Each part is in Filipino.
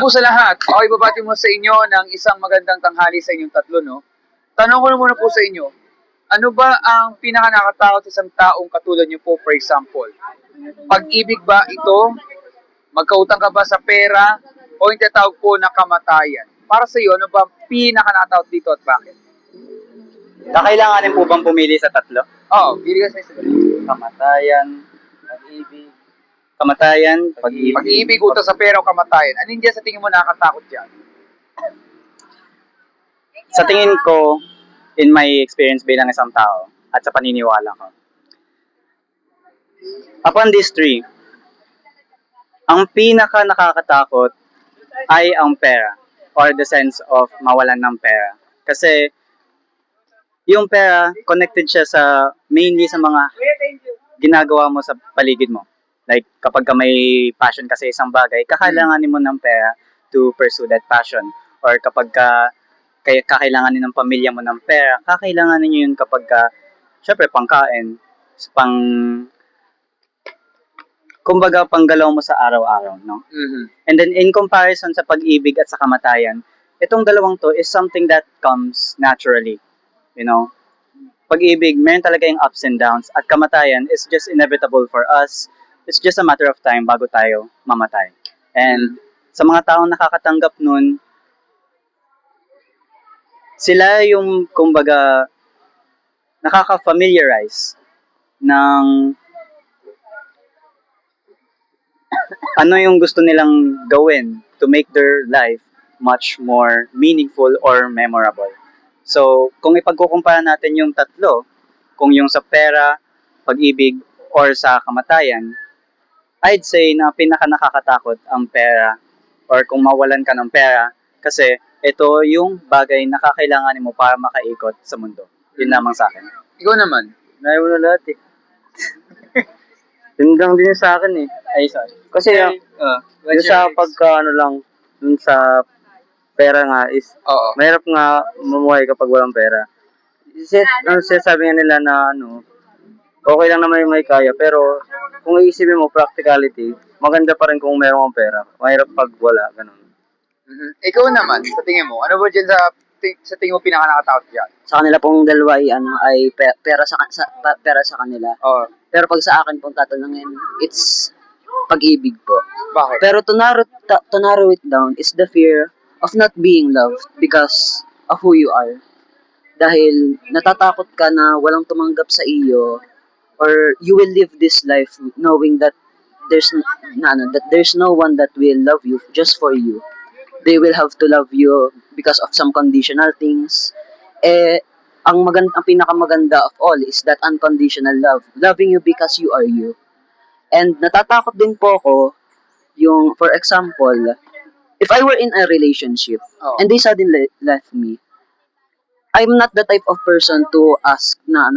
sa lahat, ako ibabati mo sa inyo ng isang magandang tanghali sa inyong tatlo, no? Tanong ko na muna po sa inyo, ano ba ang pinaka-nakakatakot sa isang taong katulad niyo po, for example? Pag-ibig ba ito? Magkautang ka ba sa pera? O yung tinatawag po na kamatayan? Para sa iyo, ano ba ang pinaka-nakakatakot dito at bakit? Kakailanganin po bang pumili sa tatlo? Oo, bili ka sa isa. Kamatayan, pag-ibig. Kamatayan, pag-ibig. Pag-ibig, utang sa pera o kamatayan. Ano yung dyan sa tingin mo nakakatakot dyan? Sa tingin ko, in my experience bilang isang tao, at sa paniniwala ko, upon these three, ang pinaka nakakatakot ay ang pera or the sense of mawalan ng pera. Kasi yung pera, connected siya mainly sa mga ginagawa mo sa paligid mo. Like, kapag ka may passion ka sa isang bagay, kakailanganin mo ng pera to pursue that passion. Or kapag kakailanganin ng pamilya mo ng pera, kakailanganin nyo yun kapag syempre, pangkain, kumbaga, panggalaw mo sa araw-araw, no? Mm-hmm. And then, in comparison sa pag-ibig at sa kamatayan, itong dalawang to is something that comes naturally, you know? Pag-ibig, meron talaga yung ups and downs, at kamatayan is just inevitable for us. It's just a matter of time bago tayo mamatay. And sa mga taong nakakatanggap nun, sila yung, kumbaga, nakaka-familiarize ng ano yung gusto nilang gawin to make their life much more meaningful or memorable. So, kung ipagkukumpara natin yung tatlo, kung yung sa pera, pag-ibig, or sa kamatayan, I'd say na pinaka-nakakatakot ang pera or kung mawalan ka ng pera kasi ito yung bagay na kakailanganin mo para makaikot sa mundo. Yun lamang sa akin. Ikaw naman. Naiwan na lahat eh. Yun lang din sa akin eh. Ay, sorry. Kasi yung sa dun sa pera nga is, mahirap nga mamuhay kapag walang pera. Sinasabi nga nila na okay lang naman yung may kaya, pero kung iisipin mo practicality, maganda pa rin kung meron kang pera. Mahirap pag wala, ganun. Mm-hmm. Ikaw naman, sa tingin mo, ano ba dyan sa tingin mo pinaka-nakakatakot dyan? Sa kanila pong dalawa ay pera pera sa kanila. Oo. Pero pag sa akin pong tatanungin, it's pag-ibig po. Bakit? Pero to narrow it down is the fear of not being loved because of who you are. Dahil natatakot ka na walang tumanggap sa iyo or you will live this life knowing that there's no one that will love you just for you. They will have to love you because of some conditional things. Ang pinakamaganda of all is that unconditional love. Loving you because you are you. And natatakot din po ako yung, for example, if I were in a relationship and they suddenly left me, I'm not the type of person to ask na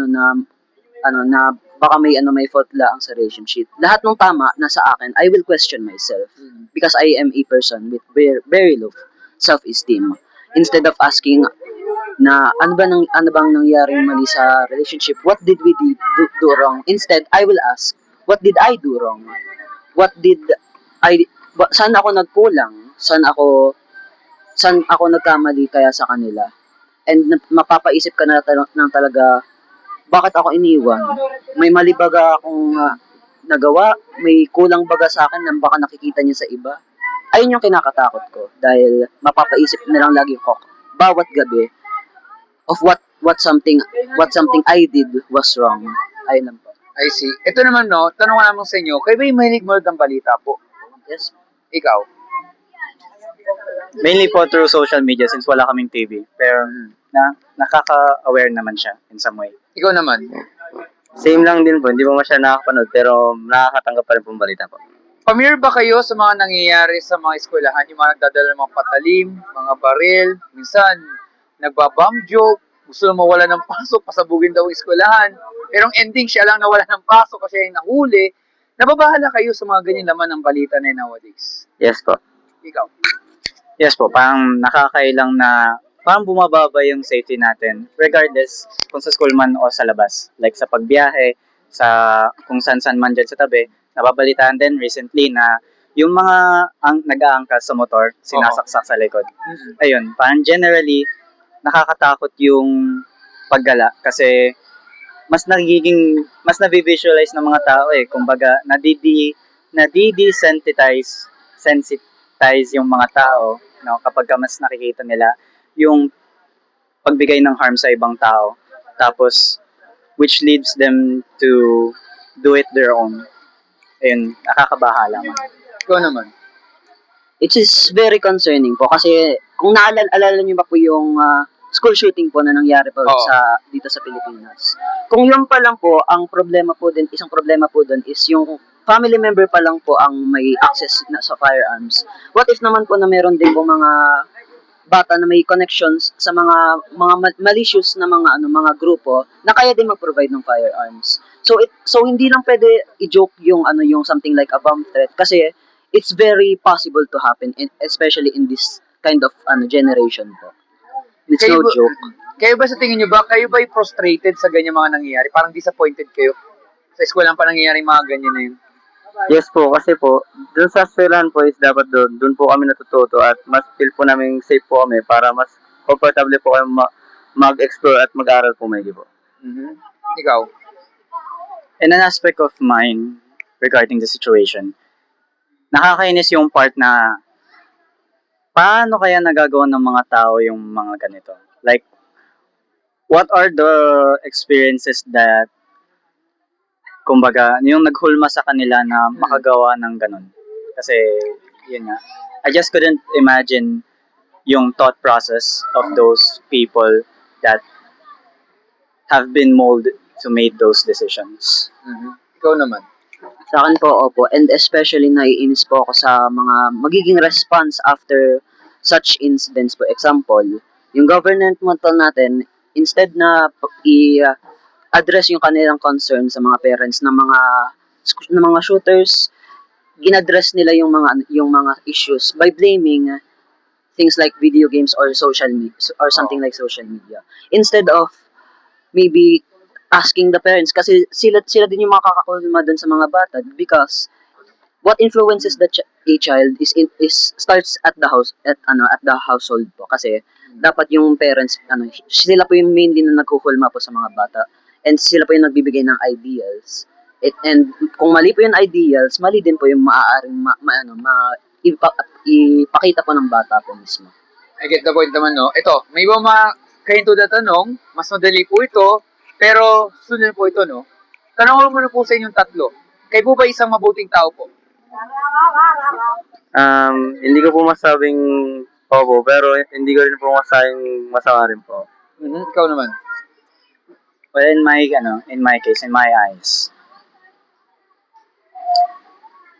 baka may fault lang sa relationship. Lahat ng tama na sa akin, I will question myself because I am a person with very, very low self-esteem. Instead of asking na ano bang nangyaring mali sa relationship, what did we do wrong? Instead, I will ask, what did I do wrong? Saan ako nagkulang? Saan ako nagkamali kaya sa kanila? And mapapaisip ka na talaga, bakit ako iniwan? May mali baga akong nagawa? May kulang baga sa akin na baka nakikita niya sa iba? Ayun yung kinakatakot ko dahil mapapaisip na lang lagi ko bawat gabi of what something I did was wrong. Ayun lang po. I see. Ito naman tanong ko naman sa inyo, kayo ba yung mahilig manood ng balita po? Yes. Ikaw? Mainly po through social media since wala kaming TV. Pero nakaka-aware naman siya in some way. Ikaw naman? Same lang din po. Hindi po masyadong nakakapanood pero nakakatanggap pa rin pong balita po. Familiar ba kayo sa mga nangyayari sa mga eskwelahan? Yung mga nagdadala ng mga patalim, mga baril, minsan nagbabomb joke, gusto na mawala ng pasok, pasabugin daw ang eskwelahan. Pero ang ending, siya lang nawala ng pasok kasi yung nahuli. Nababahala kayo sa mga ganyan laman ng balita na nowadays? Yes po. Ikaw? Yes po, parang nakakailang na parang bumababa yung safety natin regardless kung sa school man o sa labas. Like sa pagbiyahe, sa kung saan man dyan sa tabi. Nababalitaan din recently na yung mga nag-aangkas sa motor, sinasaksak sa likod. Ayun, parang generally, nakakatakot yung paggala kasi mas nabivisualize ng mga tao kumbaga sensitize yung mga tao, no, kapag mas nakikita nila yung pagbigay ng harm sa ibang tao, tapos which leads them to do it their own. Ayun, nakakabahala man. Ikaw naman. It is very concerning po kasi kung naalala niyo ba po yung school shooting po na nangyari po Oo. dito sa Pilipinas. Kung yun pa lang po, isang problema po doon is yung family member pa lang po ang may access na sa firearms. What if naman po na meron din po mga bata na may connections sa mga malicious na mga grupo na kaya din mag-provide ng firearms. So hindi lang pwede i-joke yung something like a bomb threat kasi it's very possible to happen, especially in this kind of generation po. It's no joke. Kayo ba sa tingin nyo ba, kayo ba frustrated sa ganyan mga nangyayari? Parang disappointed kayo? Sa eskwelahan pa nangyayari mga ganyan na yun? Yes po, kasi po, dun sa eskwelahan po is dapat dun po kami natututo at mas feel po namin safe po kami para mas comfortable po kami mag-explore at mag-aral po may po. Ikaw? In an aspect of mine regarding the situation, nakakainis yung part na paano kaya nagagawa ng mga tao yung mga ganito? Like, what are the experiences that kumbaga, yung naghulma sa kanila na makagawa ng ganun. Kasi, yun nga. I just couldn't imagine yung thought process of those people that have been molded to make those decisions. Ikaw naman. Sa akin po, opo. And especially naiinis po ako sa mga magiging response after such incidents po. Example, yung governmental natin, instead na address yung kanilang concern sa mga parents ng mga shooters, inaddress nila yung mga issues by blaming things like video games or social media or something like social media, instead of maybe asking the parents kasi sila din yung makakakulma dun sa mga bata, because what influences a child is starts at the household po, kasi dapat yung parents sila po yung mainly na nagkukulma po sa mga bata, and sila po yung nagbibigay ng ideals. And kung mali po yung ideals, mali din po yung maaaring ipakita po ng bata po mismo. I get the point naman, no? Ito, may iba kahinto na tanong, mas madali po ito, pero sunod po ito, no? Tanong ko muna po sa inyong tatlo. Kayo po ba isang mabuting tao po? Hindi ko po masabing opo, pero hindi ko rin po masabing masama rin po. Ikaw naman. Well, in my case, in my eyes,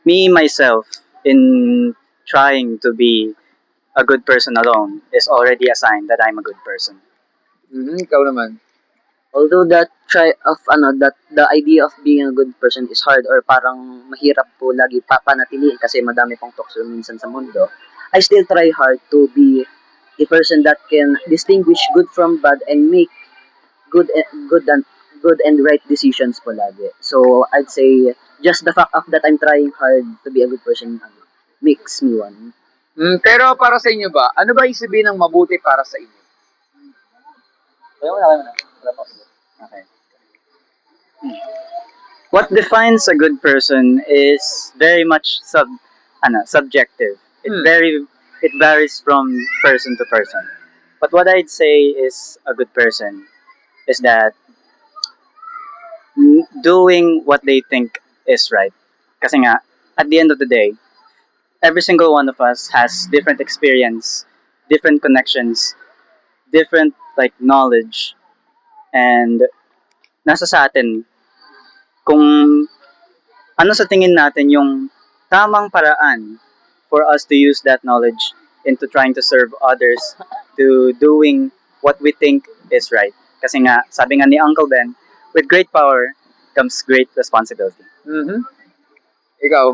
me, myself, in trying to be a good person alone is already a sign that I'm a good person. Ikaw naman. Although that the idea of being a good person is hard, or parang mahirap po lagi papanatilihin kasi madami pong tukso minsan sa mundo, I still try hard to be a person that can distinguish good from bad and make good and right decisions po lagi. So I'd say just the fact of that I'm trying hard to be a good person makes me one. Pero para sa inyo ba, ano ba isipin ng mabuti para sa inyo? Okay. What defines a good person is very much subjective. It varies from person to person. But what I'd say is a good person is that doing what they think is right. Kasi nga, at the end of the day, every single one of us has different experience, different connections, different knowledge, and nasa sa atin kung ano sa tingin natin yung tamang paraan for us to use that knowledge into trying to serve others, to doing what we think is right. Kasi nga, sabi nga ni Uncle Ben, with great power comes great responsibility. Ikaw?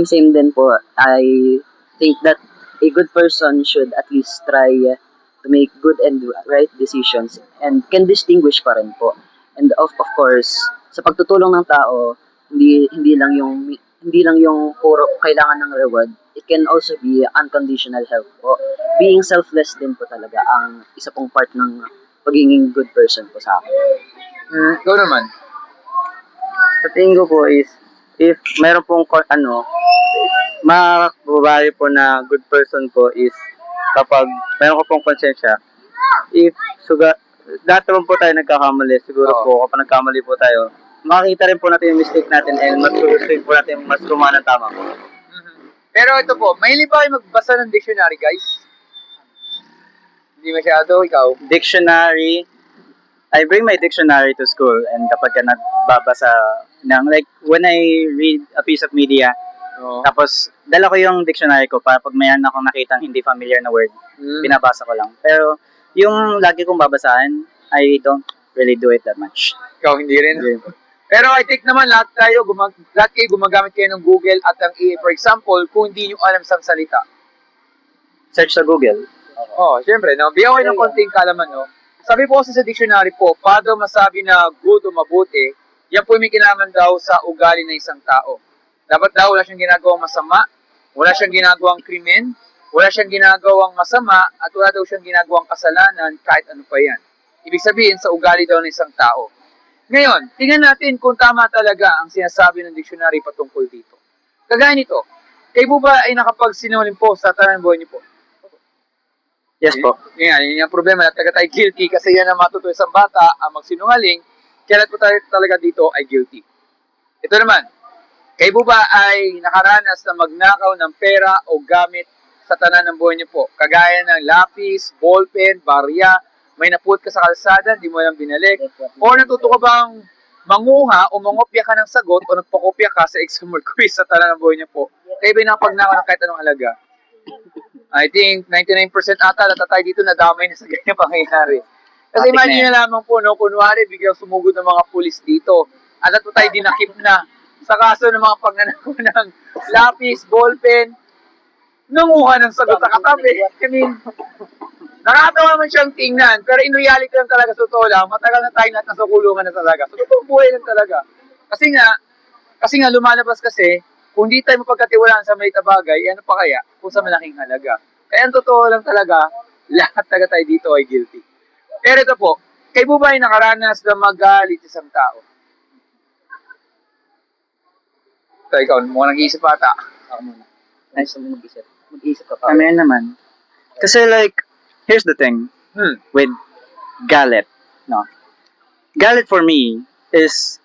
Same din po. I think that a good person should at least try to make good and right decisions and can distinguish pa rin po. And of course, sa pagtutulong ng tao, hindi lang yung hindi lang yung puro kailangan ng reward. It can also be unconditional help po. Being selfless din po talaga ang isa pong part ng pagiging good person po sa akin. Ikaw naman. Sa tingin ko po is, if meron pong makakababali po na good person po is kapag meron ko pong konsensya, if lahat naman po tayo nagkakamali, siguro Oo. po kapag nagkamali po tayo, makikita rin po natin yung mistake natin and mas gustuin po natin mas gumawa ng tama po. Pero ito po, mahilig ba kayo magbasa ng dictionary, guys? Hindi masyado, ikaw. Dictionary, I bring my dictionary to school and kapag ka nagbabasa ng, like, when I read a piece of media, Oo. tapos dala ko yung dictionary ko para pag mayroon akong nakitang hindi familiar na word, binabasa ko lang. Pero yung lagi kong babasahin, I don't really do it that much. Ikaw hindi rin. Pero I think naman lahat kayo gumagamit kayo ng Google at ang AI. For example, kung hindi nyo alam sa salita. Search sa Google. Syempre, no? Bigyan ko kayo ng konting kalaman, no? Sabi po kasi sa dictionary po, paano masabi na good o mabuti, yan po may kinalaman daw sa ugali ng isang tao. Dapat daw wala siyang ginagawang masama, wala siyang ginagawang krimen, wala siyang ginagawang masama, at wala daw siyang ginagawang kasalanan kahit ano pa yan. Ibig sabihin, sa ugali daw ng isang tao. Ngayon, tingnan natin kung tama talaga ang sinasabi ng dictionary patungkol dito. Kagaya nito, kayo po ba ay nakapagsinungaling po sa tanan buhay niyo po? Yes po. Yan yung problema na tayo guilty kasi yan ang matutuwa sa bata ang magsinungaling, kaya po tayo talaga dito ay guilty. Ito naman, kayo po ba ay nakaranas na magnakaw ng pera o gamit sa tanan ng buhay niyo po? Kagaya ng lapis, ballpen, barya, may naput ka sa kalsada, di mo lang binalik. O natuto ka bang manguha o mangopya ka ng sagot o nagpakopya ka sa exam or quiz sa tanan ng buhay niyo po? Kayo ba nakapagnakaw ng kahit anong halaga? I think 99% ata tayo dito nadamay na sa ganyan pangyayari. Kasi Matik na imagine yan. na lamang po, no, kunwari biglang sumugod ng mga pulis dito at ato tayo dinakip na sa kaso ng mga pagnanakaw ng lapis, ballpen, nanguha ng sagot sa katabi. I mean, nakakatawa man siyang tingnan, pero in reality lang talaga, sa totoo lang, matagal na tayo lahat nasa kulungan na talaga. Sa totoong buhay lang talaga. Kasi nga lumalabas kasi, kung di tayo mapagkatiwalaan sa maliit na bagay, ano pa kaya kung sa malaking halaga. Kaya ang totoo lang talaga, lahat talaga tayo dito ay guilty. Pero ito po, kayo po ba ay nakaranas na magalit isang tao? Ito, ikaw, mukhang nag-iisip ata. Ako muna. Nice mo mag-isip. Mag-isip ka pa. Ano yan naman? Kasi like, here's the thing with galit. No? Galit for me is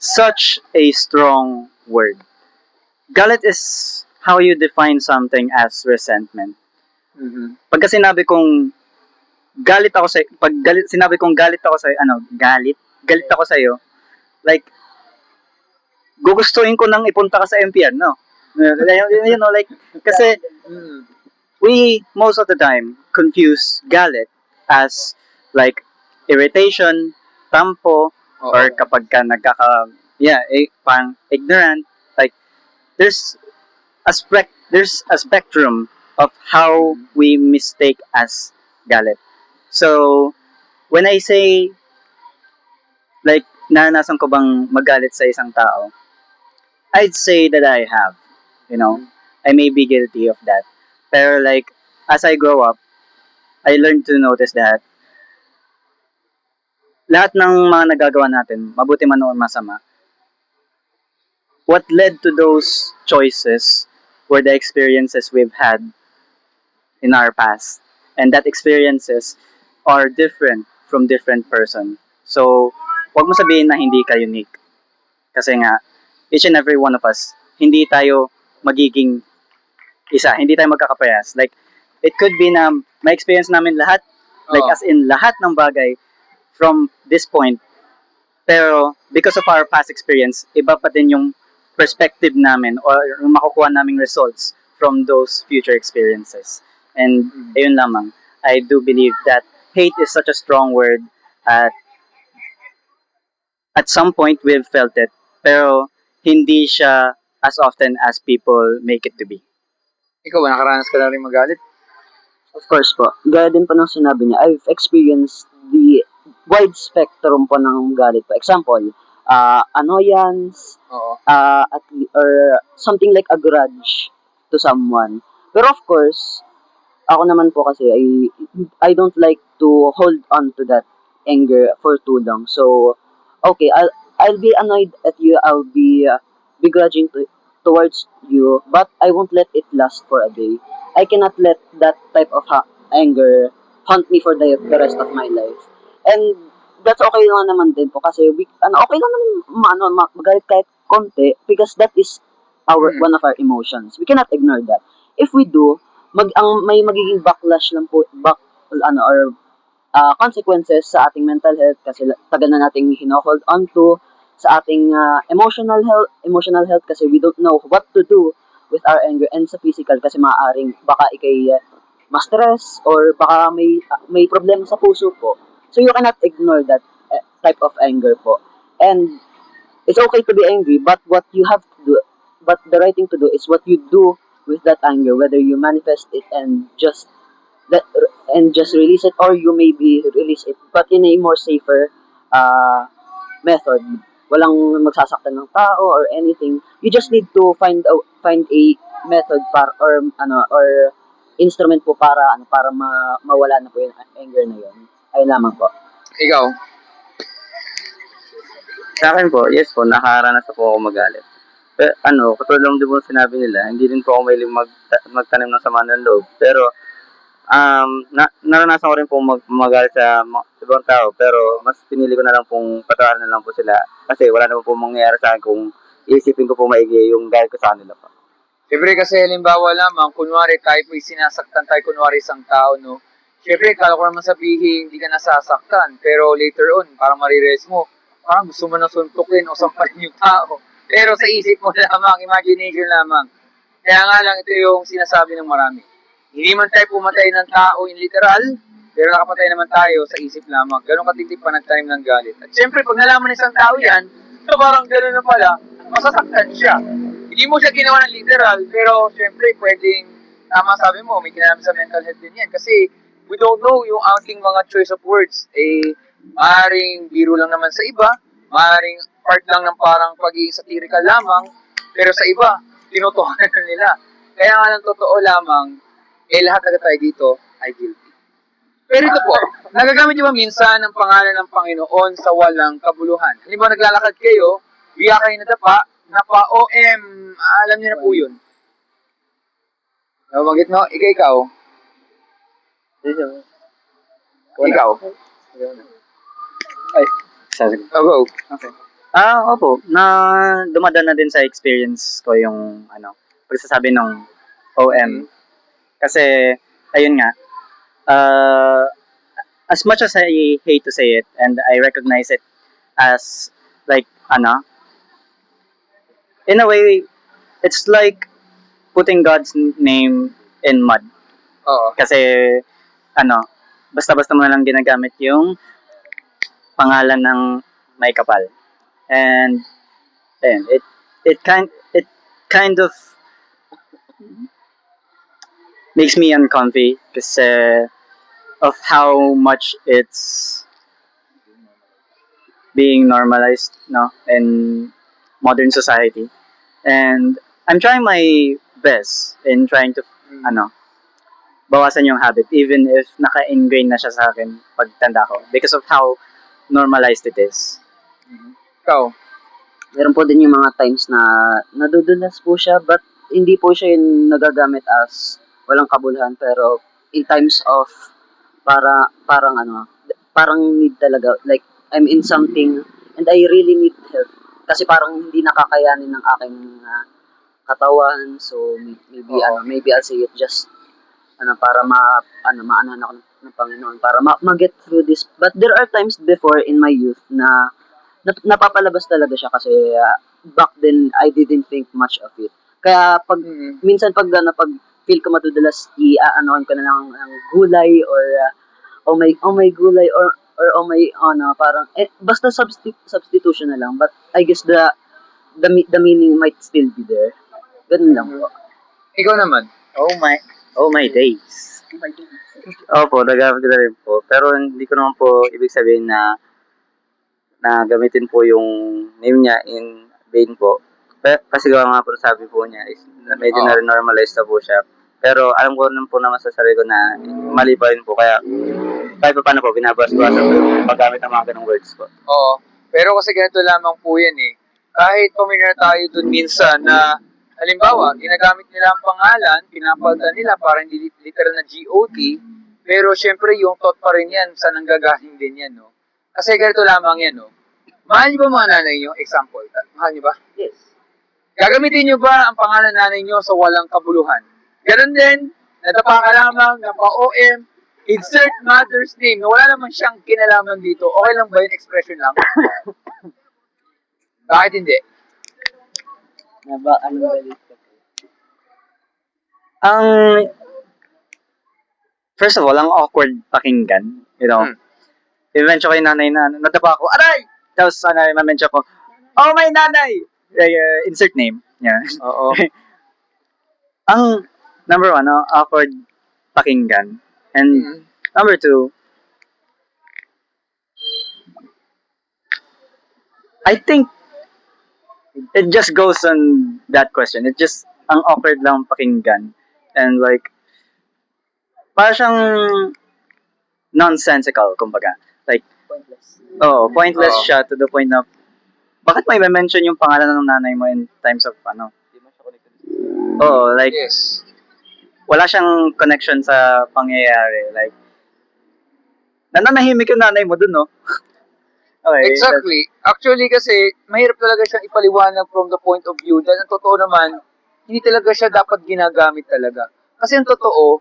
such a strong word. Galit is how you define something as resentment. Pagka sinabi kong galit ako sa sinabi kong galit ako sa galit ako sa iyo, like gugustuhin ko nang ipunta ka sa MPR, no? You know, like kasi we most of the time confuse galit as like irritation, tampo, or kapag ka parang ignorant, like there's a spectrum of how we mistake as galit. So when I say like naranasan ko bang magalit sa isang tao, I'd say that I have, you know, I may be guilty of that. Pero like as I grow up, I learned to notice that lahat ng mga nagagawa natin, mabuti man o masama, what led to those choices were the experiences we've had in our past. And that experiences are different from different person. So, wag mo sabihin na hindi ka unique. Kasi nga, each and every one of us, hindi tayo magiging isa, hindi tayo magkakaparehas. Like, it could be na may experience namin lahat, like as in lahat ng bagay from this point. Pero because of our past experience, iba pa din yung perspective namin or yung makukuha naming results from those future experiences. And ayun lamang, I do believe that hate is such a strong word. At some point, we've felt it, pero hindi siya as often as people make it to be. Ikaw ba, nakaranas ka na rin magalit? Of course po. Gaya din po ng sinabi niya, I've experienced the wide spectrum po ng galit po. Example, annoyance, Oo. or something like a grudge to someone. Pero of course, ako naman po kasi I don't like to hold on to that anger for too long. So okay, I'll be annoyed at you. I'll be begrudging towards you, but I won't let it last for a day. I cannot let that type of anger haunt me for the rest of my life. And that's okay lang naman din po kasi okay lang naman magalit kahit konti because that is Mm. one of our emotions. We cannot ignore that. If we do, may magiging backlash lang po or consequences sa ating mental health kasi tagal na nating hino-hold on to sa ating emotional health kasi we don't know what to do with our anger, and sa physical kasi maaaring baka ikay ma-stress or baka may problema sa puso po. So you cannot ignore that type of anger po. And it's okay to be angry, but the right thing to do is what you do with that anger, whether you manifest it that and just release it, or you maybe release it but in a more safer uh, method. Walang magsasaktan ng tao or anything. You just need to find a method or instrument po para mawala na po yung anger na yun. Ayun lamang po. Ikaw? Sa akin po, yes po, nakaranas po ako magalit. Pero katulad lang din po sinabi nila, hindi din po ako mahilig magtanim ng sama ng loob. Pero, naranasan ko rin po magalit sa ibang tao, pero mas pinili ko na lang pong patawarin na lang po sila. Kasi wala naman po mangyayari sa akin kung iisipin ko po maigi yung galit ko sa kanila po. Siyempre kasi halimbawa lamang, kunwari tayo po'y sinasaktan tayo, kunwari isang tao, no? Siyempre, kala ko naman sabihin, hindi ka nasasaktan. Pero later on, parang marirealize mo, parang gusto mo na suntukin o sampalin yung tao. Pero sa isip mo lamang, imagination lamang. Kaya nga lang, ito yung sinasabi ng marami. Hindi man tayo pumatay ng tao in literal, pero nakapatay naman tayo sa isip lamang. Ganon katitip pa nagtanim ng galit. At siyempre, pag nalaman ng isang tao yan, so parang gano'n na pala, masasaktan siya. Hindi mo siya ginawa ng literal, pero siyempre, pwedeng, tama sabi mo, may kinalaman sa mental health din yan. Kasi, we don't know yung ating mga choice of words. Maaaring biro lang naman sa iba, maaaring part lang ng parang pagiging satirical lamang, pero sa iba, tinutuhanan na nila. Kaya nga ng totoo lamang, lahat agad tayo dito ay guilty. Pero ito po, nagagamit niyo ba minsan ang pangalan ng Panginoon sa walang kabuluhan? Halimbawa, naglalakad kayo, biya kayo napa OM, alam niyo na po yun. Nabanggit mo, ikaw. Ikaw. Ay, Sabi ko. go. Okay. Opo, dumadaan na din sa experience ko yung pagsasabi ng OM. Kasi, ayun nga, as much as I hate to say it and I recognize it as like, in a way, it's like putting God's name in mud. Oo. Kasi, basta-basta mo na lang ginagamit yung pangalan ng may kapal. And, ayun, it kind of makes me uncomfy kasi of how much it's being normalized, no, in modern society. And I'm trying my best in trying to, bawasan yung habit even if naka-ingrain na siya sa akin pagtanda ko because of how normalized it is. Ikaw. Meron po din yung mga times na nadudulas po siya, but hindi po siya yung nagagamit as walang kabuluhan, pero in times of parang need talaga, like I'm in something and I really need help kasi parang hindi nakakayanin ng aking katawan, so maybe I'll say it just para maanahan ako ng Panginoon para ma-get through this. But there are times before in my youth na napapalabas talaga siya kasi back then I didn't think much of it. Kaya minsan pag feel ko matudulas, i-anoan ko na lang ng gulay or oh my gulay or oh my parang basta substitution na lang, but I guess the meaning might still be there. Ganun lang po. Ikaw naman. Oh my days. Opo, nagamit ko na rin po. Pero hindi ko naman po ibig sabihin na na gamitin po yung name niya in vain po. Kasi gawa nga po sabi po niya is na medyo Oo. na-normalize na po siya. Pero alam ko naman po naman sa sarili ko na mali pa rin po. Kaya kahit pa paano po, binabas-basan ko yung paggamit ng mga ganong words po. Oo. Pero kasi ganito lamang po yan eh. Kahit familiar tayo dun minsan na halimbawa, ginagamit nila ang pangalan, pinapalitan nila para hindi literal na GOT, pero syempre yung thought pa rin yan sa nanggagaling din yan, no? Kasi ganito lamang yan, no? Mahal niyo ba mga nanay niyo? Example. Mahal niyo ba? Yes. Gagamitin niyo ba ang pangalan ng nanay niyo sa walang kabuluhan? Ganon din, nadapa ka lamang, napa-OM, insert mother's name, na wala naman siyang kinalaman dito. Okay lang ba yun? Expression lang? Bakit hindi? Ano ba dito? Ang first of all, ang awkward pakinggan, you know. Hmm. I-mention ko yung nanay na nadapa ako, aray! Tapos ma-mention ko, oh my nanay! Insert name. Yeah. Oo. Ang number one, awkward pakinggan. And Mhm. number two, I think it just goes on that question. It just, ang awkward lang pakinggan. And like, para siyang nonsensical, kumbaga. Like, Pointless. pointless Oo. siya to the point na, bakit may mention yung pangalan ng nanay mo in times of, like, Yes. wala siyang connection sa pangyayari. Like, nananahimik yung nanay mo dun, no? Okay. Exactly. Actually kasi, mahirap talaga siyang ipaliwanag from the point of view dahil ang totoo naman, hindi talaga siya dapat ginagamit talaga. Kasi ang totoo,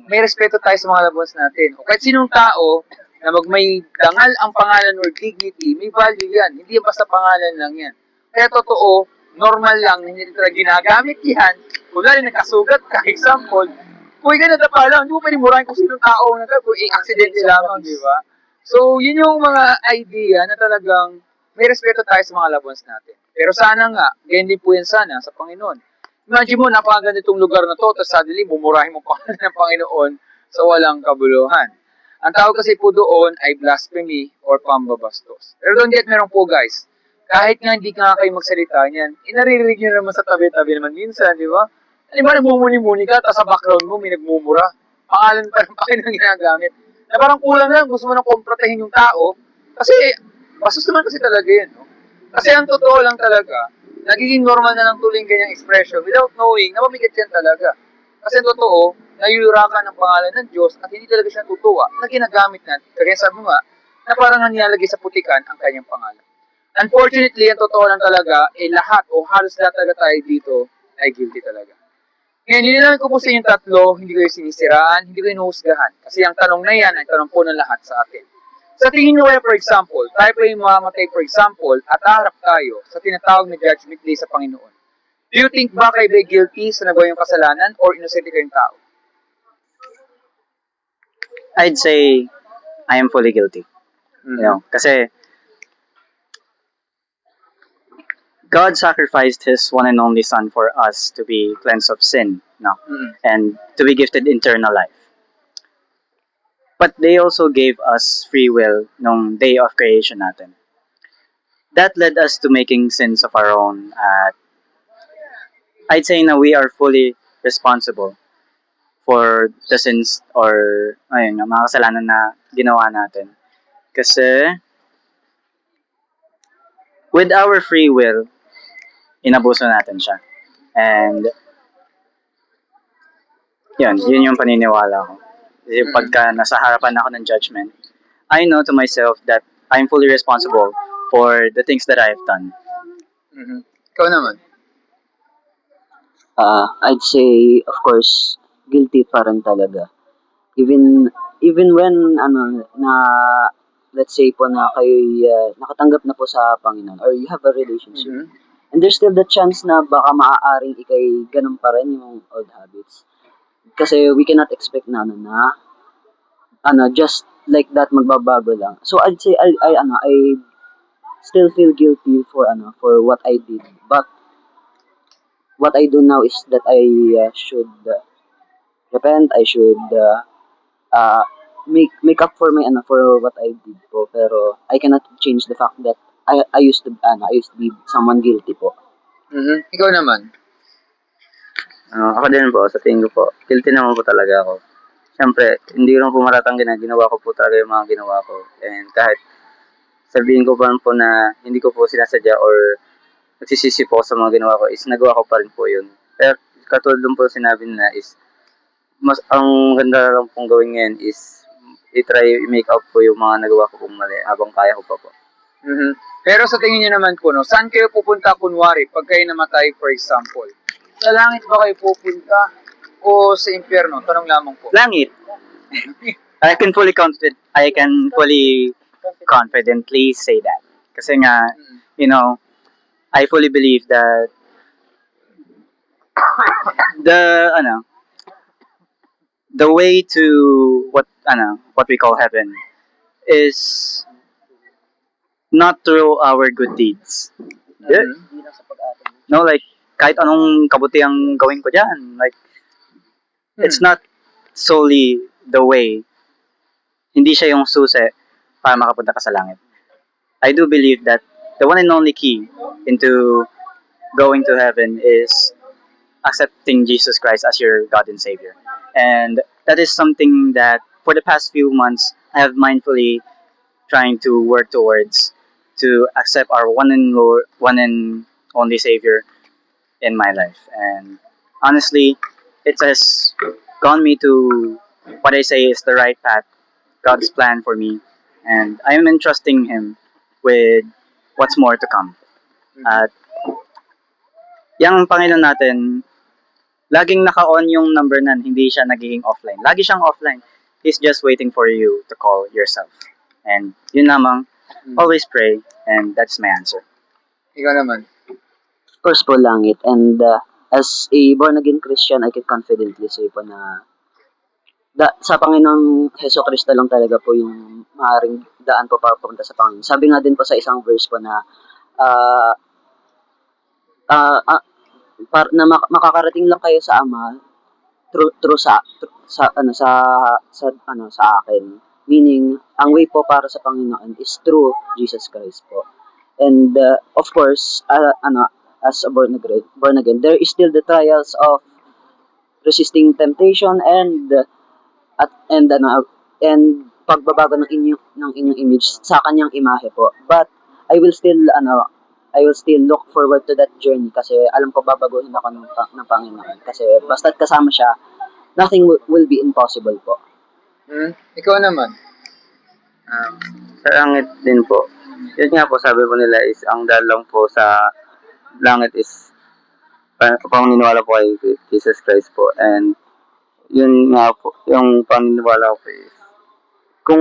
may respeto tayo sa mga loved ones natin. O kahit sinong tao na may dangal ang pangalan or dignity, may value yan. Hindi yan basta pangalan lang yan. Kaya totoo, normal lang, hindi talaga ginagamit yan. Kung lalo nagkasugat ka, example, kung ganito pa lang, hindi mo pwede murahin kung sinong tao na kung accidente lamang, di ba? So, yun yung mga idea na talagang may respeto tayo sa mga loved ones natin. Pero sana nga, ganyan din po yan sana sa Panginoon. Imagine mo, napakaganda itong lugar na to, tapos suddenly, bumurahin mo pangalan ng Panginoon sa walang kabuluhan. Ang tawag kasi po doon ay blasphemy or pambabastos. Pero don't get me wrong po guys, kahit nga hindi nga kayo magsalita niyan, inaririnig nyo naman sa tabi-tabi naman minsan, di ba? Di ba, nagmumuni-muni ka, tapos sa background mo, may nagmumura. Pangalan pa ng Panginoon ginagamit. Na parang kulang lang, gusto mo nang komprotehin yung tao, kasi, bastos naman kasi talaga yan, no? Kasi ang totoo lang talaga, nagiging normal na lang tuloy yung ganyang expression without knowing na mabigat yan talaga. Kasi ang totoo, nayuyurakan ng pangalan ng Diyos at hindi talaga siya tutuwa na ginagamit natin. Kaya sabi mo nga, na parang nilalagay sa putikan ang kanyang pangalan. Unfortunately, ang totoo lang talaga, lahat o halos lahat talaga tayo dito ay guilty talaga. Ngayon, nilinawan ko po sa inyong tatlo, hindi ko yung sinisiraan, hindi ko yung husgahan. Kasi ang tanong na yan ay tanong po ng lahat sa atin. Sa tingin nyo kaya, for example, tayo po yung mamamatay, for example, at harap tayo sa tinatawag na judgment day sa Panginoon. Do you think ba kayo ba guilty sa nagawa yung kasalanan or innocent kayong tao? I'd say, I am fully guilty. You know, kasi, God sacrificed His one and only Son for us to be cleansed of sin, no? And to be gifted eternal life. But they also gave us free will nung day of creation natin. That led us to making sins of our own. At I'd say na we are fully responsible for the sins or ayun, mga kasalanan na ginawa natin. Kasi with our free will, inabuso natin siya. And yun yung paniniwala ko. Kasi pagka nasa harapan ako ng judgment, I know to myself that I'm fully responsible for the things that I've done. Ikaw naman. I'd say, of course, guilty pa rin talaga. Even when, let's say po na kayo nakatanggap na po sa Panginoon or you have a relationship. And there's still the chance na baka maaaring ikay ganun pa rin yung old habits. Kasi we cannot expect na just like that magbabago lang. So I'd say I still feel guilty for what I did. But what I do now is that I should repent. I should make up for for what I did po, pero I cannot change the fact that I used to be someone guilty po. Ikaw naman. Ako din po, sa tingin ko po, guilty naman po talaga ako. Siyempre, hindi ko naman po matatanggi na ginawa ko po talaga yung mga ginawa ko. And kahit sabihin ko pa po na hindi ko po sinasadya or nagsisisi po ako sa mga ginawa ko, is nagawa ko pa rin po yun. Pero katulad lang po sinabi na is, mas ang ganda lang pong gawin ngayon is i-try i-make up po yung mga nagawa ko pong mali habang kaya ko pa po. Pero sa tingin niyo naman po, no, saan kayo pupunta kunwari pag kayo namatay, for example? Sa langit ba kayo pupunta o sa impyerno? Tanong lamang po. Langit. I can fully confidently say that. Kasi nga, you know, I fully believe that the way to what we call heaven is not through our good deeds. No, like kahit anong kabutiang gawin ko diyan, like it's not solely the way. Hindi siya yung susi para makapunta ka sa langit. I do believe that the one and only key into going to heaven is accepting Jesus Christ as your God and Savior. And that is something that for the past few months I have mindfully trying to work towards, to accept our one and only Savior in my life. And honestly, it has gone me to what I say is the right path, God's plan for me, and I am entrusting Him with what's more to come. At yung Panginoon natin, laging naka-on yung number nan, hindi siya nagiging offline. Lagi siyang offline. He's just waiting for you to call yourself. And yun lamang, always pray, and that's my answer. Ikaw naman. Of course po, langit. And as a born-again Christian, I can confidently say po na sa Panginoong Heso Kristo lang talaga po yung maaaring daan po papunta sa Panginoon. Sabi nga din po sa isang verse po na ah, makakarating lang kayo sa Ama through sa akin. Meaning, ang way po para sa Panginoon is through Jesus Christ po. And of course, as a born again, there is still the trials of resisting temptation and pagbabago ng inyong image sa kanyang imahe po. But I will still look forward to that journey kasi alam ko babaguhin ako ng Panginoon. Kasi basta't kasama siya, nothing will be impossible po. Ikaw naman. Sa langit din po. Yun nga po, sabi po nila is, ang dahil lang po sa langit is, paniniwala po kay Jesus Christ po. And yun nga po, yung paniniwala ko is, kung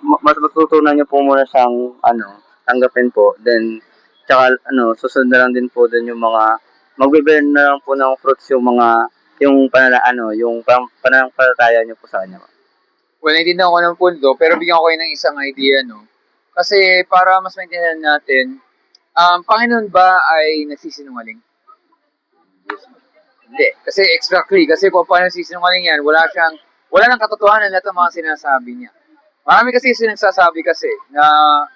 mas matutunan niyo po muna siyang tanggapin po, then tsaka susunod na lang din po dun yung mga magbe-bear na lang po ng fruits yung pananampalataya niyo po sa kanya. Well, naiintindihan ko ng punto, pero bigyan ko kayo ng isang idea, no? Kasi para mas maintindihan natin, Panginoon ba ay nagsisinungaling? Hindi. Kasi exactly, kasi kung paano nagsisinungaling yan, wala nang katotohanan lahat ng mga sinasabi niya. Marami kasi sinagsasabi kasi na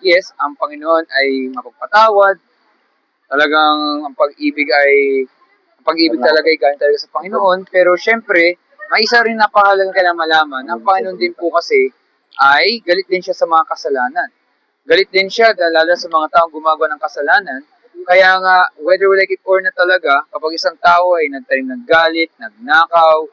yes, ang Panginoon ay mapagpatawad, talagang ang pag-ibig talaga ay galing talaga sa Panginoon, pero syempre, may isa rin napakahalagang kailangan malaman, ang Panginoon din po kasi ay galit din siya sa mga kasalanan. Galit din siya lalo sa mga taong gumagawa ng kasalanan. Kaya nga, whether we like it or not talaga, kapag isang tao ay nagtanim ng galit, nagnakaw,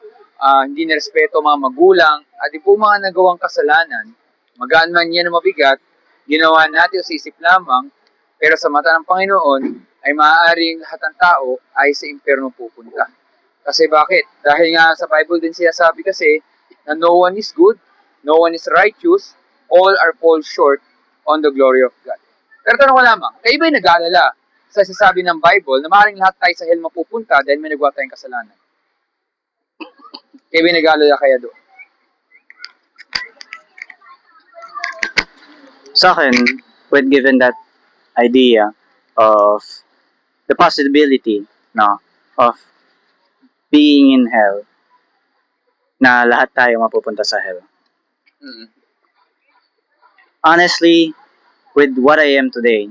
hindi nirespeto mga magulang, at di po mga nagawang kasalanan, magaan man yan o mabigat, ginawa natin o sa isip lamang, pero sa mata ng Panginoon, ay maaaring lahat ng tao ay sa impyerno pupunta. Kasi bakit? Dahil nga sa Bible din siya sabi kasi na no one is good, no one is righteous, all are fall short on the glory of God. Pero tanong ko lamang, kayo ba'y nag-aalala sa sasabi ng Bible na maaaring lahat tayo sa hell mapupunta dahil may nagawa tayong kasalanan? Kayo ba'y nag-aalala kaya doon? Sa akin, when given that idea of the possibility of being in hell, na lahat tayo mapupunta sa hell, Mm. Honestly, with what I am today,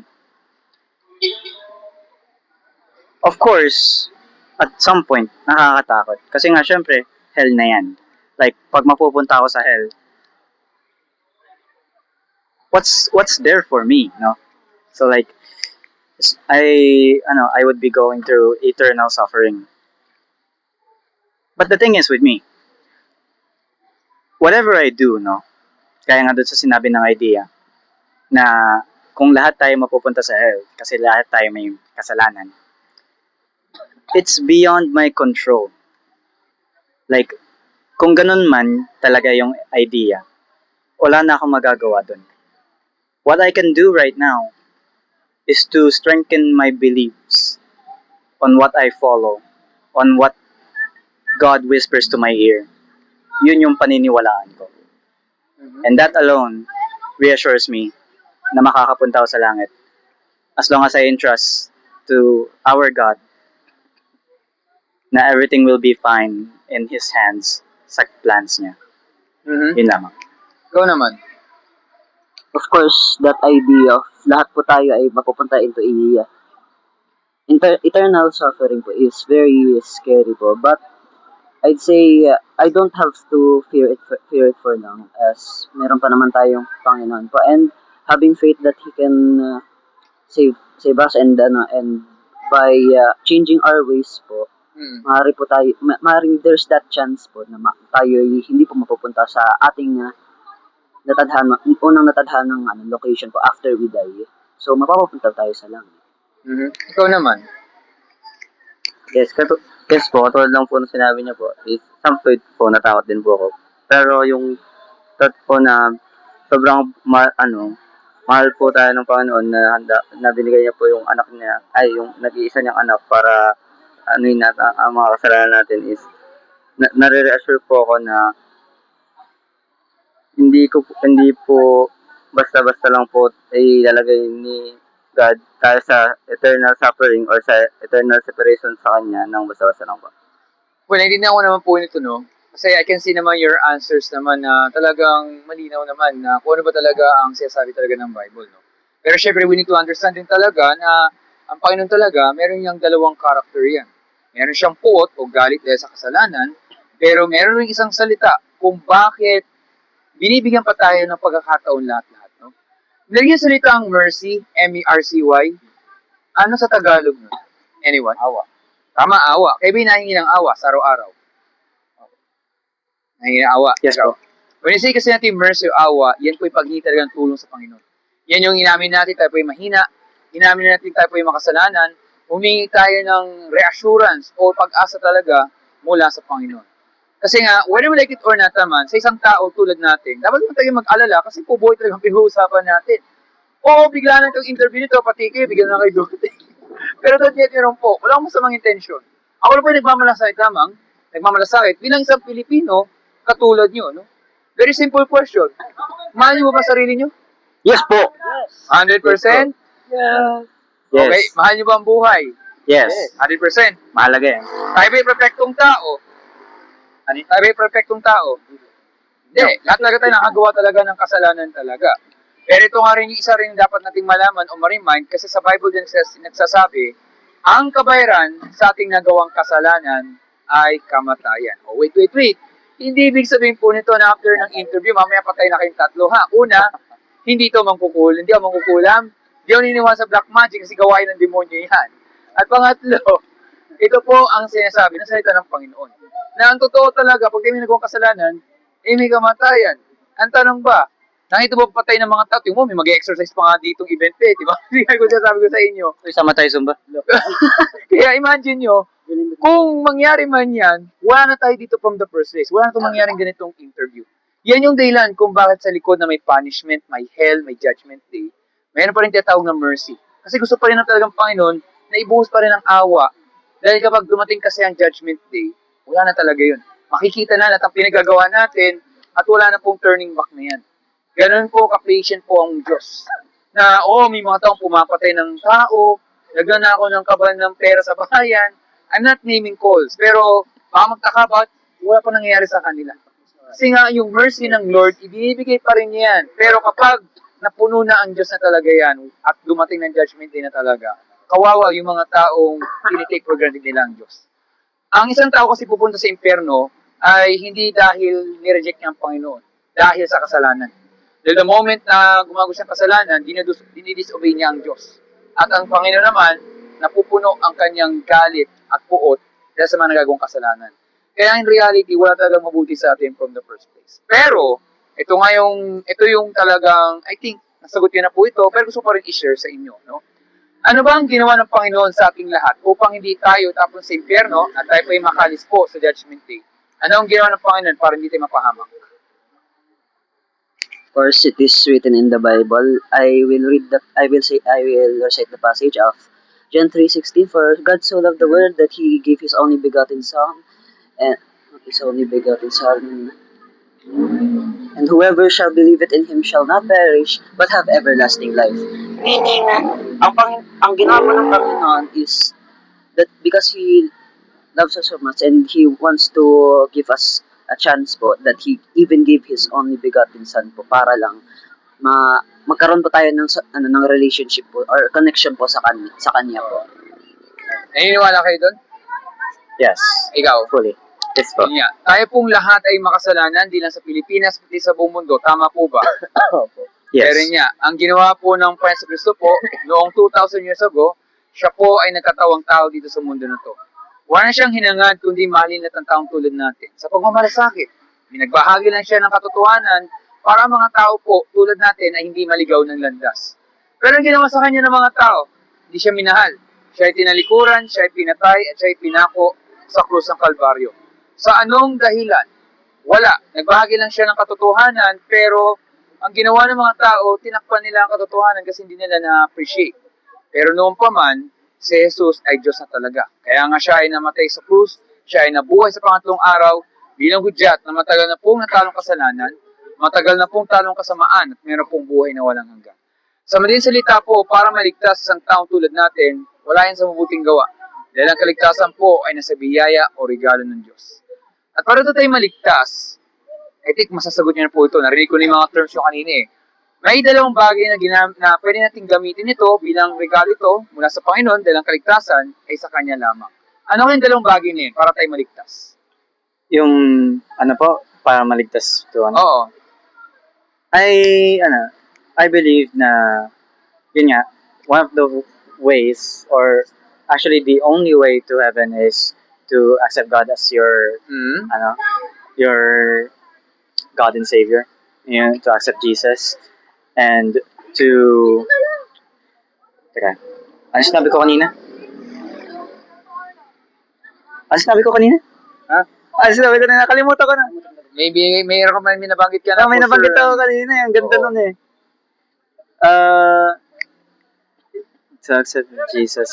of course, at some point, nakakatakot. Kasi nga, syempre, hell na yan. Like, pag mapupunta ako sa hell, what's there for me, no? So like, I would be going through eternal suffering. But the thing is with me, whatever I do, no, kaya nga doon sa sinabi ng idea, na kung lahat tayo mapupunta sa hell, kasi lahat tayo may kasalanan, it's beyond my control. Like, kung ganun man talaga yung idea, wala na akong magagawa doon. What I can do right now is to strengthen my beliefs on what I follow, on what God whispers to my ear. Yun yung paniniwalaan ko. And that alone reassures me na makakapunta ako sa langit. As long as I entrust to our God na everything will be fine in His hands sa plans niya. Mhm. Yun lamang. Ikaw naman. Of course, that idea of lahat po tayo ay mapupunta into eternal suffering po is very scary po. But I'd say I don't have to fear it for long, as meron pa naman tayong Panginoon po, and having faith that He can save us, and by changing our ways po, Mm. maaari po tayo, maaaring there's that chance po na tayo ay hindi po mapupunta sa ating unang natadhanang location po after we die. So mapapapunta tayo sa langit. Mhm. Ikaw naman. Yes po, katulad lang po ng sinabi niya po, is some point po natakot din po ako. Pero yung thought po na sobrang mahal po tayo ng Panginoon na binigay niya po yung anak niya, ay yung nag-iisa niyang anak para yun natin ang mga kasalanan natin is nare-reassure po ako na hindi po basta-basta lang po ay ilalagay ni God tayo sa eternal suffering or sa eternal separation sa Kanya ng basta-basta lang po. Well, naiintindihan ko naman po nito, no? Kasi I can see naman your answers naman na talagang malinaw naman na kung ano ba talaga ang sinasabi talaga ng Bible, no? Pero syempre, we need to understand din talaga na ang Panginoon talaga, meron niyang dalawang character yan. Meron siyang puot o galit dahil sa kasalanan, pero meron rin isang salita kung bakit binibigyan pa tayo ng pagkakataon lahat-lahat, no? Nilagyan salita ang mercy, M-E-R-C-Y. Ano sa Tagalog, no? Anyone? Awa. Tama, awa. Kaya ba hinahingi ng awa sa araw-araw? Nahingi ng awa. Yes po. When you say kasi natin mercy o awa, yan po yung paghingi talaga ng tulong sa Panginoon. Yan yung inamin natin tayo po yung mahina, inamin natin tayo po yung makasalanan, humingi tayo ng reassurance o pag-asa talaga mula sa Panginoon. Kasi nga, whether we like it or not naman, sa isang tao tulad natin, dapat naman tayo mag-alala kasi po buhay talagang pinag-uusapan natin. Oo, bigla na itong interview nito, pati kayo, bigla na kayo dumating. Pero don't get me wrong po, wala akong masamang intensyon. Ako na po yung nagmamalasakit bilang isang Pilipino, katulad nyo, no? Very simple question. Mahal nyo ba sarili nyo? Yes po. 100%? Yes. Okay, mahal nyo ba ang buhay? Yes. 100%. Mahalaga yan. Tayo ba'y perfectong tao? Tayo ba'y perfectong tao? Hindi. Lahat talaga tayo nakagawa talaga ng kasalanan talaga. Pero ito nga rin yung isa rin dapat nating malaman o ma-remind kasi sa Bible din nagsasabi, ang kabayaran sa ating nagawang kasalanan ay kamatayan. Oh, wait. Hindi ibig sabihin po nito na after ng interview, mamaya patay na kayong tatlo, ha? Una, hindi ako mangkukulam. Hindi ako niniwala sa black magic kasi gawain ng demonyo yan. At pangatlo, ito po ang sinasabi ng salita ng Panginoon. Na ang totoo talaga, pag may nagawang kasalanan, may kamatayan. Ang tanong ba, nakita mo patay ng mga tao? Tingnan mo, may mag-exercise pa nga ditong event di ba? Sabi ko sa inyo. Sama tayo Zumba. Kaya imagine nyo, kung mangyari man yan, wala na tayo dito from the first place. Wala na itong mangyaring ganitong interview. Yan yung dahilan kung bakit sa likod na may punishment, may hell, may judgment day, mayroon pa rin tinatawag na mercy. Kasi gusto pa rin ng talagang Panginoon na ibuhos pa rin ang awa. Dahil kapag dumating kasi ang judgment day, wala na talaga yun. Makikita na lahat ang pinagagawa natin at wala na pong turning back na yan. Ganun po ka-patient po ang Diyos. Na, may mga taong pumapatay ng tao, nagnanakaw ng kaban ng pera sa bahayan. I'm not naming calls, pero baka magtaka bakit wala pa nangyayari sa kanila. Kasi nga, yung mercy ng Lord, ibinibigay pa rin yan. Pero kapag napuno na ang Diyos na talaga yan, at dumating ng judgment day na talaga, kawawa yung mga taong tinitake for granted nila ang Diyos. Ang isang tao kasi pupunta sa impyerno ay hindi dahil nireject niya ang Panginoon, dahil sa kasalanan. Dahil the moment na gumagawa siyang kasalanan, dinidisobey niya ang Diyos. At ang Panginoon naman, napupuno ang kanyang galit at puot dahil sa mga nagagawang kasalanan. Kaya in reality, wala talagang mabuti sa atin from the first place. Pero, ito yung talagang, I think, nasagot niyo na po ito, pero gusto ko pa rin i-share sa inyo, no? Ano ba ang ginawa ng Panginoon sa ating lahat upang hindi tayo tapon sa impyerno at tayo po ay makalis po sa Judgment Day? Ano ang ginawa ng Panginoon para hindi tayo mapahamak? Of course, it is written in the Bible. I will recite the passage of John 3:16. For God so loved the world that He gave His only begotten Son, and and whoever shall believe it in Him shall not perish, but have everlasting life. Meaning, ang ginawa ng Panginoon is that because He loves us so much and He wants to give us a chance po, that He even gave His only begotten Son po para lang magkaroon po tayo ng relationship po or connection po sa kanya po. Naniniwala kayo doon? Yes, Ikaw? fully. Yes po. Yun nga. Tayo pong lahat ay makasalanan, di lang sa Pilipinas, pati sa buong mundo. Tama po ba? Yes. Pero nga, ang ginawa po ng Panginoon Kristo po, noong 2,000 years ago, siya po ay nagkatawang tao dito sa mundo na to. Wala na siyang hinangad kundi mahalin at ang taong tulad natin. Sa pagmamalasakit, binagbahagi lang siya ng katotohanan para mga tao po tulad natin ay hindi maligaw ng landas. Pero ang ginawa sa kanya ng mga tao, hindi siya minahal. Siya ay tinalikuran, siya ay pinatay, at siya ay pinako sa krus ng Kalbaryo. Sa anong dahilan? Wala. Nagbahagi lang siya ng katotohanan, pero ang ginawa ng mga tao, tinakpan nila ang katotohanan kasi hindi nila na-appreciate. Pero noon pa man, si Jesus ay Diyos na talaga. Kaya nga siya ay namatay sa krus, siya ay nabuhay sa pangatlong araw, bilang hudyat na matagal na pong natalong kasalanan, matagal na pong talong kasamaan, at meron pong buhay na walang hanggan. Sa madaling salita po, para maligtas isang taong tulad natin, wala yan sa mabuting gawa. Dahil ang kaligtasan po ay nasa biyaya o regalo ng Diyos. At para ito tayo maligtas, I think masasagot niyo na po ito. Narinig ko na yung mga terms yung kanina eh. May dalawang bagay na pwede natin gamitin ito bilang regalo ito mula sa Panginoon dahil ang kaligtasan ay sa Kanya lamang. Ano kayong dalawang bagay na yun para tayo maligtas? Yung, para maligtas to, Oo. I believe na, yun nga, one of the ways, or actually the only way to heaven is to accept God as your, Mm. your God and Savior. Yun, to accept Jesus. And to, teka, ano sinabi ko kanina? Ha? Ano sinabi ko kanina? Nakalimutan ko na. Maybe mayroon ka may nabanggit ka na. May for nabanggit sure. ako kanina. Ang ganda Oo. nun eh. To accept Jesus.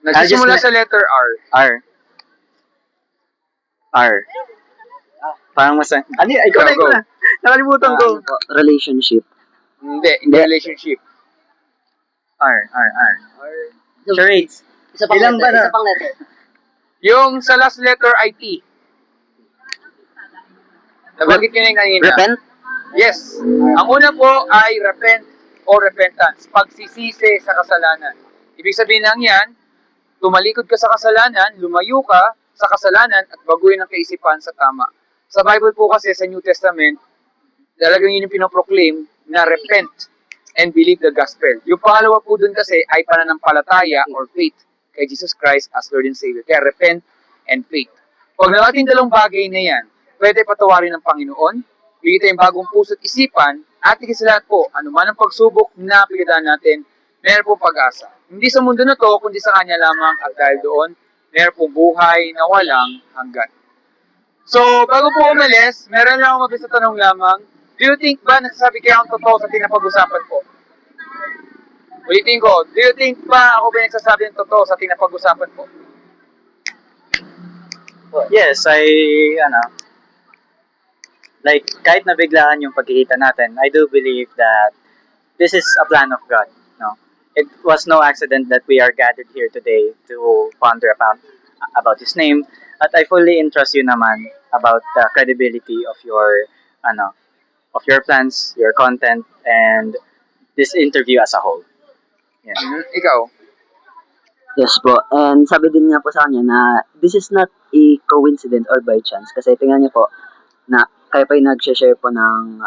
Nagsisimula sa letter R. R. Parang mas... Ikaw Go. na. Nakalimutan ko. Relationship. Hindi relationship. R. Charades. Isa pang Ilang letter. ba na? Isa pang letter. Yung sa last letter ay T. Nabanggit ko na yung kanina. Repent. Yes. Ang una po ay repent o repentance. Pagsisisi sa kasalanan. Ibig sabihin lang yan, tumalikod ka sa kasalanan, lumayo ka sa kasalanan at baguhin ang kaisipan sa tama. Sa Bible po kasi sa New Testament, talagang yun yung pinoproclaim na repent and believe the gospel. Yung pangalawa po dun kasi ay pananampalataya or faith kay Jesus Christ as Lord and Savior. Kaya repent and faith. Pag nalating dalawang bagay na yan, pwede patawarin ng Panginoon, bigyan tayong bagong puso't isipan, at higit sa lahat po, anuman ang pagsubok na pilitan natin, meron pong pag-asa. Hindi sa mundo na to, kundi sa Kanya lamang, at dahil doon, meron pong buhay na walang hanggan. So, bago po umalis, meron lang akong mabilis na tanong lamang. Do you think ba nagsasabi kayo ang totoo sa tinapag-usapan po? Ulitin ko, do you think ba ako ba nagsasabi ng totoo sa tinapag-usapan po? Yes, like, kahit nabiglaan yung pagkikita natin, I do believe that this is a plan of God, no? It was no accident that we are gathered here today to ponder about His name. At I fully entrust you naman, about the credibility of your plans, your content, and this interview as a whole. Yeah. Ikaw? Yes po. And sabi din nga po sa kanya na this is not a coincidence or by chance. Kasi tingnan niyo po na kayo pa yung nag-share po ng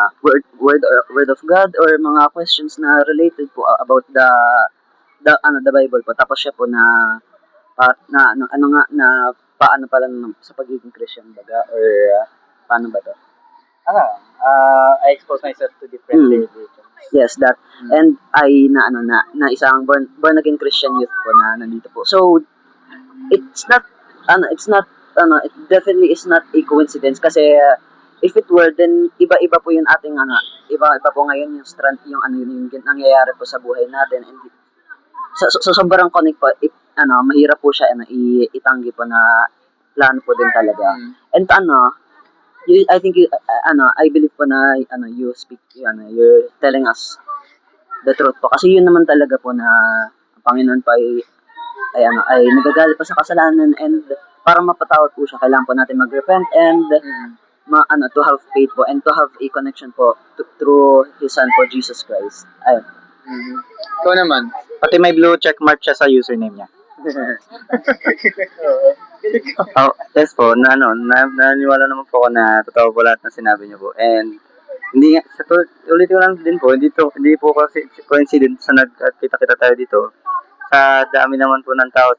word of God or mga questions na related po about the Bible po. Tapos siya po na paano pala sa pagiging Christian baga or paano ba to? I expose myself to different Mm. religions. Yes, that. And I na isang born again Christian youth po na nandito po. So it's not it definitely is not a coincidence kasi if it were then iba-iba po yung ating iba-iba po ngayon yung strand yung yung nangyayari po sa buhay natin and so sobrang connect po mahirap po siya itanggi po na plano po din talaga. And I think I believe po na you speak you're telling us the truth po kasi yun naman talaga po na ang Panginoon pa ay nagagalit pa sa kasalanan and para mapatawad po siya kailangan po natin mag-repent and to have faith po and to have a connection po through His Son po Jesus Christ. Ayun. Ikaw naman? Pati may blue check mark siya sa username niya. Yes po, naniwala naman po ako na totoo po lahat ng sinabi niyo po. And hindi nga, ulit ko lang din po, hindi po kasi coincidence sa nagkita-kita tayo dito. Sa dami naman po ng tao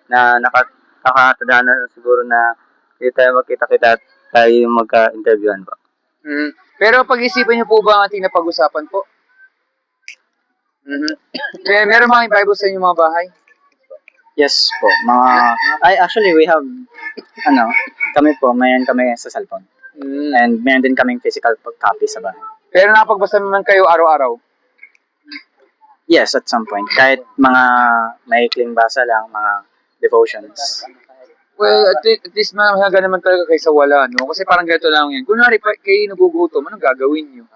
na nakakatadaan na siguro na hindi tayo magkita-kita at tayo yung magka-interviewan po. Pero pag-isipan niyo po ba ang ating napag-usapan po? Meron mga Bible sa inyong mga bahay? Yes po, actually we have, kami po, mayroon kami sa cellphone. And mayroon din kaming physical copy sa bahay. Pero napagbasa naman kayo araw-araw? Yes, at some point. Kahit mga maikling basa lang, mga devotions. Well, at least mahalaga naman talaga kaysa wala, no? Kasi parang ganito lang yan. Kunwari, kayo nagugutom, anong gagawin nyo?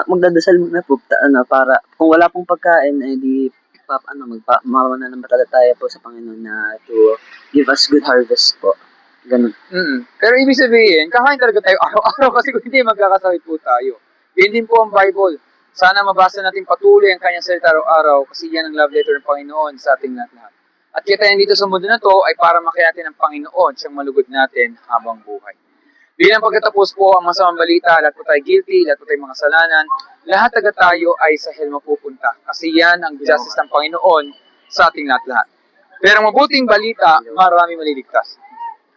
Magdadasal muna po para kung wala pong pagkain di mamananampalaya tayo po sa Panginoon na to give us good harvest po. Ganun. Pero ibig sabihin, kakain talaga tayo araw-araw kasi kung hindi, magkakasakit po tayo. Yan din po ang Bible. Sana mabasa natin patuloy ang kanyang salita araw-araw kasi yan ang love letter ng Panginoon sa ating lahat. At kaya tayo dito sa mundo na to ay para makita ng Panginoon siyang malugod natin habang buhay. Bilang pagkatapos po ang masamang balita, lahat po tayo guilty, lahat po tayo mga kasalanan, lahat agad tayo ay sa hell mapupunta. Kasi yan ang justice ng Panginoon sa ating lahat. Pero mabuting balita, marami maliligtas.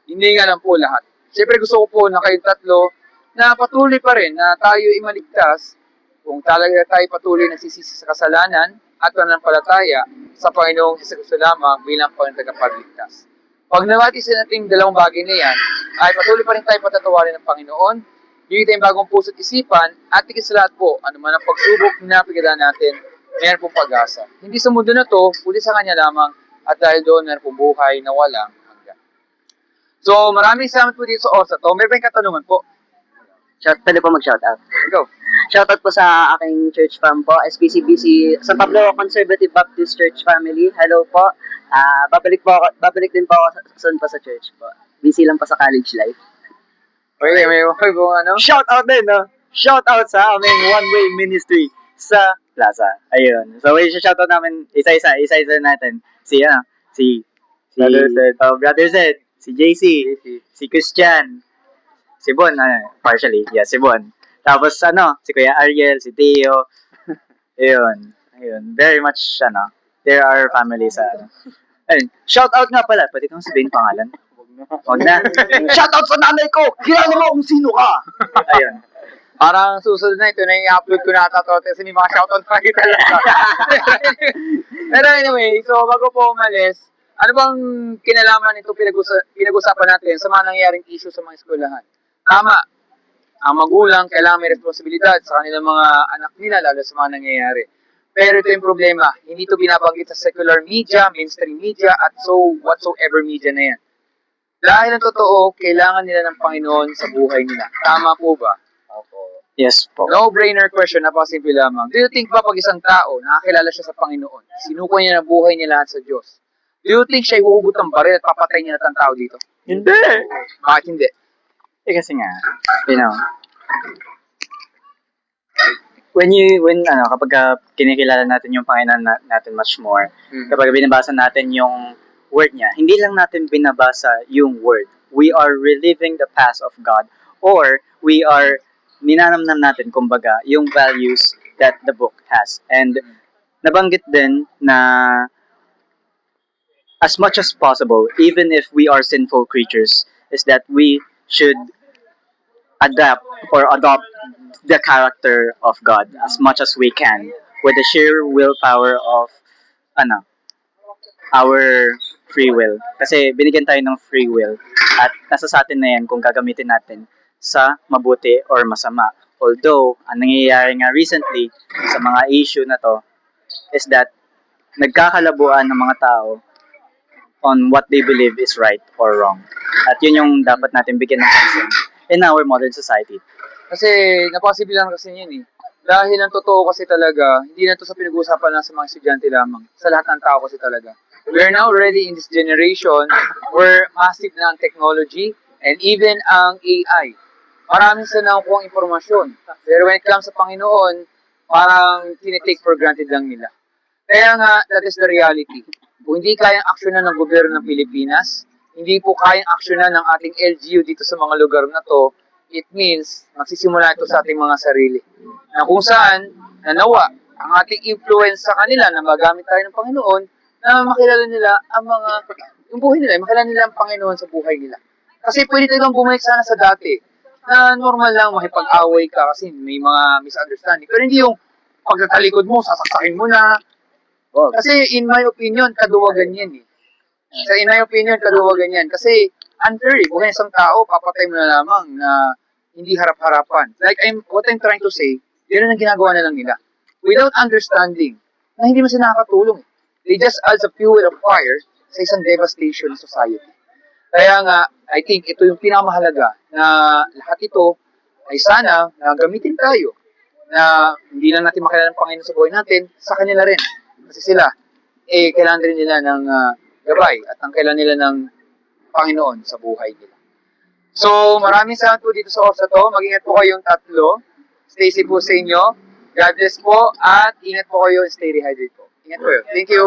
Hindi nga lang po lahat. Siyempre gusto ko po na kayong tatlo na patuloy pa rin na tayo ay maligtas kung talaga tayo patuloy nagsisisi sa kasalanan at pananampalataya sa Panginoong Jesucristo lamang bilang Panginoong tagapagligtas. Pag nawatisin natin dalawang bagay na yan, ay patuloy pa rin tayo patatawarin ng Panginoon, bigyan tayong bagong puso't isipan, at tigil sa lahat po, ano man ang pagsubok na napigilan natin, meron pong pag-asa. Hindi sa mundo na to, kundi sa Kanya lamang, at dahil doon, meron pong buhay na walang hanggan. So, maraming salamat po dito sa oras na to. Meron ba yung katanungan po? Pwede po mag-shoutout. Go. Shoutout po sa aking church fam po, SPCBC, San Pablo Conservative Baptist Church Family. Hello po. Babalik din po ako soon pa sa church po. Busy lang po sa college life. Okay, may ano? Shout out din, no? Shout out sa aming one-way ministry sa Plaza. Ayun. So, shout out namin isa-isa natin. Si Brother Zed, si JC, si Christian, si Bon, partially, yeah, si Bon. Tapos, si Kuya Ariel, si Theo. Ayun. Very much, there are families ayun. Shout out nga pala. Pwede kang sabihin pangalan? Huwag na. Shout out sa nanay ko! Kilala mo kung sino ka! Ayun. Parang susunod na ito na yung i-upload ko na ito kasi may mga shoutout pa kita lang. Pero anyway, so bago po umalis, ano bang kinalaman nito pinag-usapan natin sa mga nangyayaring issue sa mga eskwelahan? Tama, ang magulang kailangan may responsibilidad sa kanilang mga anak nila lalo sa mga nangyayari. Pero ito yung problema, hindi ito binabanggit sa secular media, mainstream media, at so whatsoever media na yan. Dahil ang totoo, kailangan nila ng Panginoon sa buhay nila. Tama po ba? Yes po. No-brainer question, napasimple lamang. Do you think ba pag isang tao, nakakilala siya sa Panginoon, sinuko niya ng buhay niya lahat sa Diyos, do you think siya huhugot ng baril at papatay niya lahat ng tao dito? Hindi. Bakit hindi? Kasi nga, you know, kapag kinikilala natin yung Panginoon natin much more, kapag binabasa natin yung word niya, hindi lang natin binabasa yung word. We are reliving the past of God, or we are ninanamnam natin, kumbaga, yung values that the book has. And nabanggit din na as much as possible, even if we are sinful creatures, is that we should adapt or adopt the character of God as much as we can with the sheer willpower of ano, our free will. Kasi binigyan tayo ng free will at nasa sa atin na yan kung gagamitin natin sa mabuti or masama. Although, ang nangyayari nga recently sa mga issue na to is that nagkakalabuan ng mga tao on what they believe is right or wrong. At yun yung dapat natin bigyan ng pansin in our modern society. Kasi napakasibilan kasi yun eh. Dahil ang totoo kasi talaga, hindi na to sa pinag-uusapan lang sa mga estudyante lamang. Sa lahat ng tao kasi talaga. We are now already in this generation where massive na ang technology and even ang AI. Maraming sa nakukuha impormasyon. Pero when it comes sa Panginoon, parang tinitake for granted lang nila. Kaya nga, that is the reality. Kung hindi kayang aksyonan ng gobyerno ng Pilipinas, hindi po kayang aksyonan ng ating LGU dito sa mga lugar na to, it means magsisimula ito sa ating mga sarili. Na kung saan, nanawa ang ating influence sa kanila na magamit tayo ng Panginoon, na makilala nila ang mga, yung buhay nila, makilala nila ang Panginoon sa buhay nila. Kasi pwede tayong bumalik sana sa dati, na normal lang makipag-away ka kasi may mga misunderstanding. Pero hindi yung pagtatalikod mo, sasaksakin mo na. Kasi in my opinion, kaduwagan yan eh. So in my opinion, kaduwagan yan. Kasi unfair eh. Kung isang tao, papatay mo na lamang na hindi harap-harapan. Like, what I'm trying to say, yun ang ginagawa na lang nila. Without understanding, na hindi mo sila nakakatulong. They just add a fuel of fire sa isang devastation society. Kaya nga, I think ito yung pinakamahalaga na lahat ito ay sana na gamitin tayo na hindi lang natin makilala ng Panginoon sa buhay natin, sa kanila rin. Kasi sila, kailangan rin nila ng gabay at ang kailangan nila ng Panginoon sa buhay nila. So, maraming salamat po dito sa oras na to. Mag-ingat po kayong tatlo. Stay safe po sa inyo. God bless po at ingat po kayo and stay rehydrated po. Ingat po. Thank you.